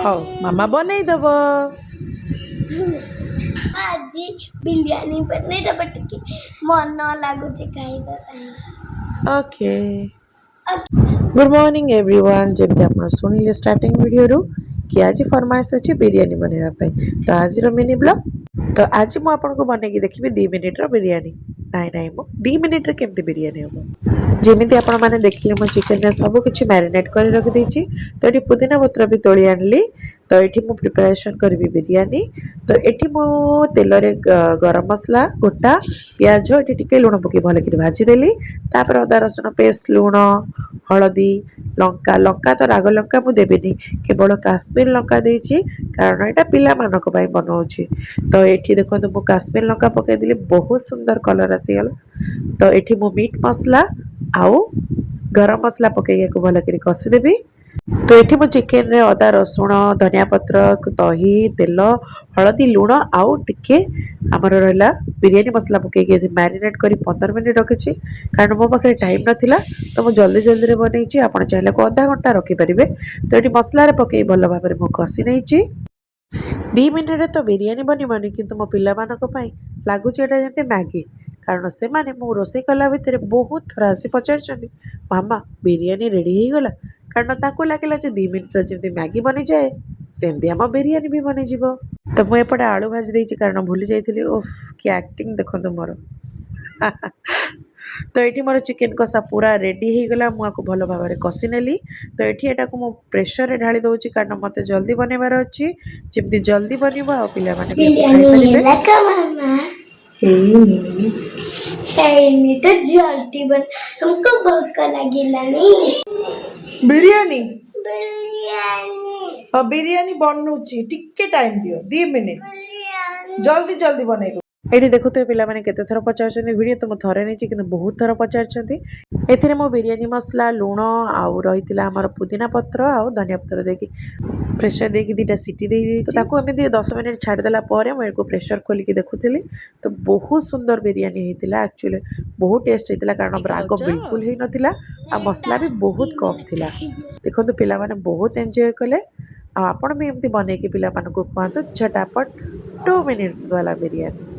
ହଉ ମାମା ବନେଇଦବ। ଆଜି ବିରିୟାନୀ ବନେଇଦବ ଟିକେ ମନ ଲାଗୁଛି ଖାଇବା ପାଇଁ। Okay good morning everyone. जमी आप शुणिले स्टार्टिंग वीडियो कि आज फरमाइश अच्छी बिरियानी बनवाई तो आज मिनी ब्लॉग। तो आज मुझे बनई देखी 2 मिनिट्र बिरियानी नाई नाई मो 2 मिनिट्रे केमती बिरियानी हम जमी आपण मैंने देखिए मो चिकेन सब किसी मैरिनेट कर रखी तो ये पुदीना पत्र भी तोड़ी आनली। तो ये मु प्रिपरेशन करी बिरियानी। तो ये मु तेल गरम मसला गोटा पियाज ये टिके लुण पकई भल कि भाजीदेली। तापर अदा रसुण पेस्ट लुण हलदी लंका लंका तो राग लंका मु देविनी केवल काश्मीर लंका देछि कारण यहाँ पिला मानक बनाऊँगी। तो ये देखो मु काश्मीर लंका पकईदेली बहुत सुंदर कलर आसीगला। तो ये मु मीट मसला आउ गरम मसला पकई भल कर कषिदेवी। तो ये मु चिकेन रे अदा रसुण धनिया पत्र दही तेल हलदी लुण आउ टिके आमर रहा बिरियानी मसला पकई मैरिनेट कर 15 मिनट रखी कारण मो पाखे टाइम नाला। तो मुझे जल्दी जल्दी बनई आप चाहिए को आधा घंटा रखिपारे। तो ये मसला पकई भल भाव में कषि नहीं 2 मिनिट तो बिरियानी बनवानी किंतु मो पिला मानक पई लागुच एटा जंते मैगी कारण से माने मु रोसे कला भितर बहुत थर आसी पचार मामा बिरियानी रेडी हो गला कारण ताको लागला जे 2 मिनिट जंते मैगी बनी जाए सेमती आम बिरियानी भी बनी जीवो। तो मुझे एपटे आलू भाजी देछि कारण भूली जाइथिली। ओफ कि एक्टिंग देखो मोर तो ये मोर चिकेन कषा पूरा रेडी हो गला मुझे भल भाव में कषि नेली। तो ये को मु प्रेशर रे ढाली दउछि कारण मते जल्दी बनवार अछि जेमती जल्दी बनवा आ पिला माने भी खाइ परिबे। नहीं तो जल्दी बन हमको भूख लगिलानी। बिरियानी बिरयानी हाँ बिरियानी बनउछि टिके टाइम दियो 2 मिनिट जल्दी जल्दी बनई दो। ये देखो तो पिला माने केते थर पचार वीडियो तो मुझे थरे नहीं कि बहुत थर पचार ए मो बिरियानी मसला लुण आउ रही आमर पुदीना पत्र आउ धनिया पत्र देकी प्रेशर देकी 2टा सीटी दे तो ताको एमती 10 मिनिट छाड़देला मुझे प्रेशर खोलिकी देखुली। तो बहुत सुंदर बिरियानी होता एक्चुअली बहुत टेस्ट होता कारण राग बिल्कुल ही नथिला आ मसला भी बहुत कम थिला। देखो पिला माने बहुत एंजॉय कले आपण भी एमती बनैकी पिला मानकु कहतु झटापट 2 मिनिट्स वाला बिरियानी।